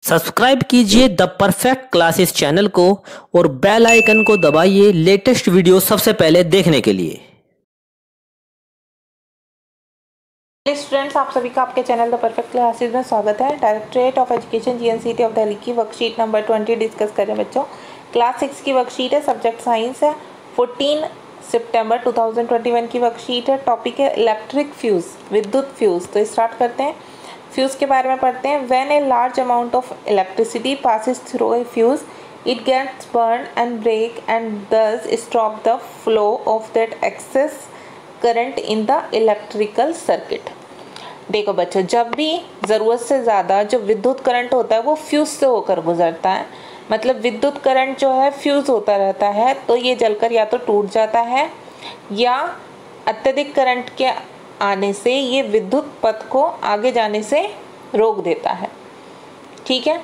Subscribe कीजिए the perfect classes channel को और बेल आइकन को दबाइए लेटेस्ट वीडियो सबसे पहले देखने के लिए। स्टूडेंट्स, आप सभी का आपके चैनल द परफेक्ट क्लासेस में स्वागत है। Directorate of education GNCT of Delhi की वर्कशीट नंबर 20 डिस्कस करें बच्चों। क्लास 6 की वर्कशीट है, सब्जेक्ट साइंस है। 14 सितंबर 2021 की वर्कशीट है। टॉपिक है इलेक्ट्रिक फ्यूज़, विद्युत फ्यूज़। तो स्टार्ट करते हैं। फ्यूज़ के बारे में पढ़ते हैं। When a large amount of electricity passes through a fuse it gets burned and break and thus stop the flow of that excess current in the electrical circuit। देखो बच्चों, जब भी ज़रूरत से ज़्यादा जो विद्युत करंट होता है वो फ्यूज़ से होकर गुजरता है, मतलब विद्युत करंट जो है फ्यूज़ होता रहता है, तो ये जलकर या तो टूट जाता है या अत्यधिक करंट के आने से ये विद्युत पथ को आगे जाने से रोक देता है। ठीक है।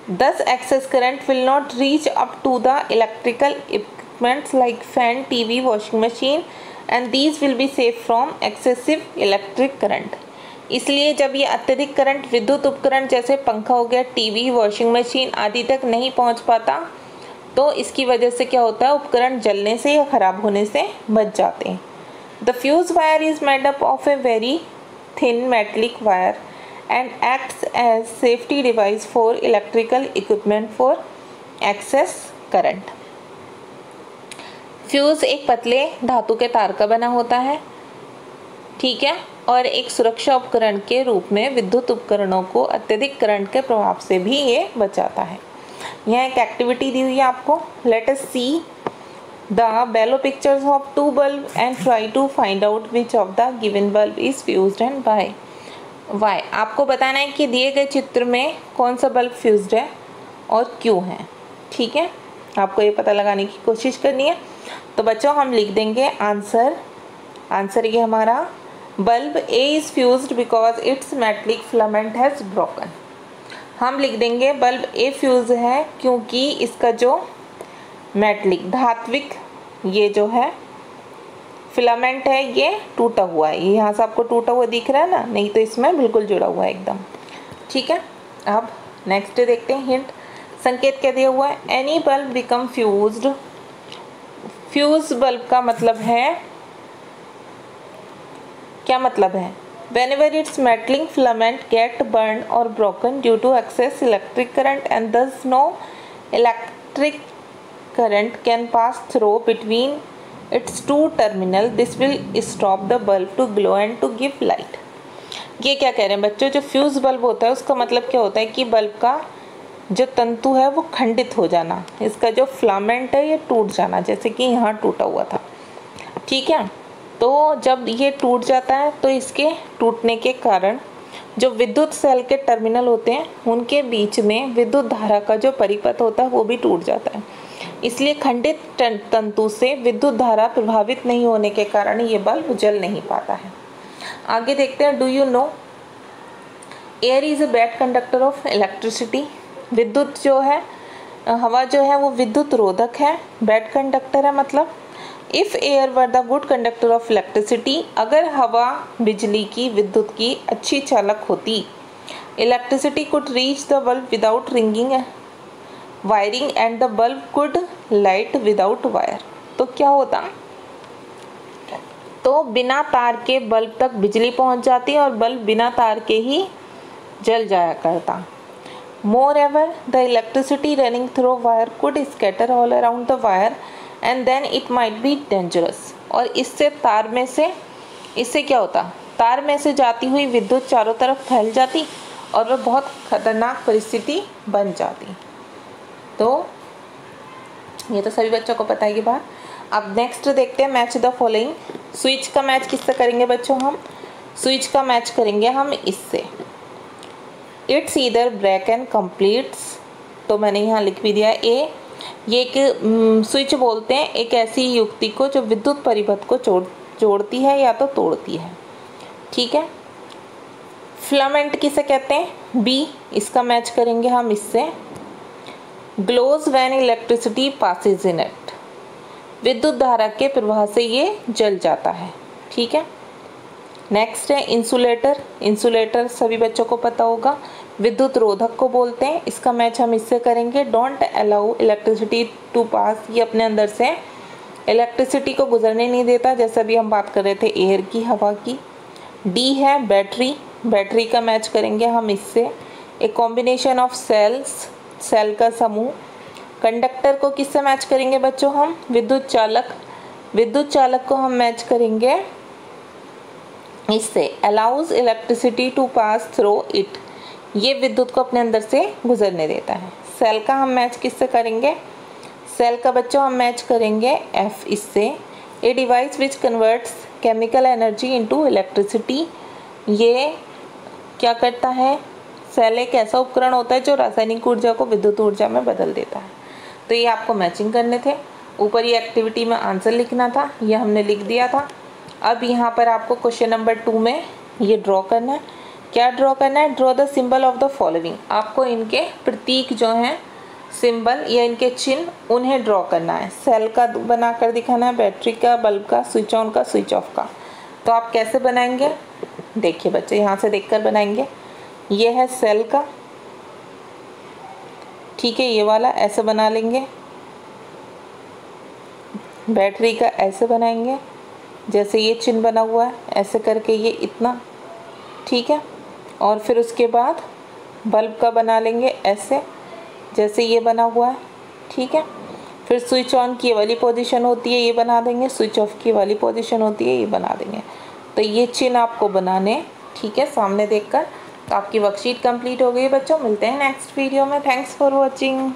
Thus excess current will not reach up to the electrical equipments like fan, TV, washing machine and these will be safe from excessive electric current। इसलिए जब ये अत्यधिक करंट विद्युत उपकरण जैसे पंखा हो गया, टीवी, वॉशिंग मशीन आदि तक नहीं पहुंच पाता, तो इसकी वजह से क्या होता है, उपकरण जलने से या ख़राब होने से बच जाते हैं। The fuse wire is made up of a very thin metallic wire and acts as safety device for electrical equipment for excess current। Fuse एक पतले धातु के तार का बना होता है, ठीक है, और एक सुरक्षा उपकरण के रूप में विद्युत उपकरणों को अत्यधिक करंट के प्रभाव से भी ये बचाता है। यहाँ एक एक्टिविटी दी हुई है आपको। Let us see the below pictures of two bulb and try to find out which of the given bulb is fused and why. आपको बताना है कि दिए गए चित्र में कौन सा बल्ब फ्यूज्ड है और क्यों है। ठीक है, आपको ये पता लगाने की कोशिश करनी है। तो बच्चों हम लिख देंगे आंसर ये हमारा bulb A is fused because it's metallic filament has broken. हम लिख देंगे बल्ब ए फ्यूज है क्योंकि इसका जो मेटलिक धात्विक ये जो है फिलामेंट है ये टूटा हुआ है। ये यहाँ से आपको टूटा हुआ दिख रहा है ना, नहीं तो इसमें बिल्कुल जुड़ा हुआ है एकदम। ठीक है, अब नेक्स्ट देखते हैं। हिंट संकेत क्या दिया हुआ है, any bulb become fused. Fuse bulb का मतलब है, क्या मतलब है, whenever its metallic filament get burned or broken due to excess electric current and thus no electric current can pass through between its two terminal, this will stop the bulb to glow and to give light। ये क्या कह रहे हैं बच्चों, जो fuse bulb होता है उसका मतलब क्या होता है कि बल्ब का जो तंतु है वो खंडित हो जाना, इसका जो फिलामेंट है ये टूट जाना, जैसे कि यहाँ टूटा हुआ था। ठीक है, तो जब ये टूट जाता है तो इसके टूटने के कारण जो विद्युत सेल के टर्मिनल होते हैं उनके बीच में विद्युत धारा का जो परिपथ होता है वो भी टूट जाता है। इसलिए खंडित तंतु से विद्युत धारा प्रभावित नहीं होने के कारण ये बल्ब जल नहीं पाता है। आगे देखते हैं। Do you know air is a bad conductor of electricity. विद्युत जो है, हवा जो है वो विद्युत रोधक है, बैड कंडक्टर है। मतलब if air were the good conductor of electricity, अगर हवा बिजली की, विद्युत की अच्छी चालक होती, electricity could reach the bulb without ringing wiring and the bulb could light without wire. तो क्या होता, तो बिना तार के बल्ब तक बिजली पहुंच जाती और बल्ब बिना तार के ही जल जाया करता। Moreover the electricity running through wire could scatter all around the wire and then it might be dangerous. और इससे तार में से, इससे क्या होता, तार में से जाती हुई विद्युत चारों तरफ फैल जाती और वह बहुत खतरनाक परिस्थिति बन जाती। तो ये तो सभी बच्चों को पता है ये बात। अब नेक्स्ट देखते हैं, मैच द फॉलोइंग। स्विच का मैच किससे करेंगे बच्चों, हम स्विच का मैच करेंगे हम इससे। It's either break and completes, तो मैंने यहाँ लिख भी दिया ए। ये एक स्विच बोलते हैं एक ऐसी युक्ति को जो विद्युत परिपथ को जोड़ती है या तो तोड़ती है। ठीक है। फिलामेंट किसे कहते हैं, बी, इसका मैच करेंगे हम इससे। Glows when electricity passes in it, विद्युत धारा के प्रवाह से ये जल जाता है। ठीक है। नेक्स्ट है इंसुलेटर। इंसुलेटर सभी बच्चों को पता होगा, विद्युत रोधक को बोलते हैं। इसका मैच हम इससे करेंगे, डोंट अलाउ इलेक्ट्रिसिटी टू पास। ये अपने अंदर से इलेक्ट्रिसिटी को गुजरने नहीं देता, जैसे अभी हम बात कर रहे थे एयर की, हवा की। डी है बैटरी। बैटरी का मैच करेंगे हम इससे, a combination of cells, cell का समूह। कंडक्टर को किससे मैच करेंगे बच्चों हम, विद्युत चालक। विद्युत चालक को हम मैच करेंगे इससे, allows electricity to pass through it. ये विद्युत को अपने अंदर से गुजरने देता है। सेल का हम मैच किससे करेंगे, सेल का बच्चों हम मैच करेंगे एफ इससे, a device which converts chemical energy into electricity. ये क्या करता है, सेल एक ऐसा उपकरण होता है जो रासायनिक ऊर्जा को विद्युत ऊर्जा में बदल देता है। तो ये आपको मैचिंग करने थे। ऊपर ये एक्टिविटी में आंसर लिखना था, ये हमने लिख दिया था। अब यहाँ पर आपको क्वेश्चन नंबर 2 में ये ड्रॉ करना है। क्या ड्रॉ करना है, draw the symbol of the following. आपको इनके प्रतीक जो हैं, सिंबल या इनके चिन्ह, उन्हें ड्रॉ करना है। सेल का बना कर दिखाना है, बैटरी का, बल्ब का, स्विच ऑन का, स्विच ऑफ का। तो आप कैसे बनाएंगे, देखिए बच्चे यहाँ से देखकर बनाएंगे। ये है सेल का, ठीक है, ये वाला ऐसे बना लेंगे। बैटरी का ऐसे बनाएंगे, जैसे ये चिन्ह बना हुआ है, ऐसे करके ये इतना, ठीक है। और फिर उसके बाद बल्ब का बना लेंगे ऐसे, जैसे ये बना हुआ है, ठीक है। फिर स्विच ऑन की वाली पोजीशन होती है, ये बना देंगे। स्विच ऑफ की वाली पोजीशन होती है, ये बना देंगे। तो ये चिन्ह आपको बनाने, ठीक है, सामने देखकर। तो आपकी वर्कशीट कंप्लीट हो गई बच्चों। मिलते हैं नेक्स्ट वीडियो में। Thanks for watching.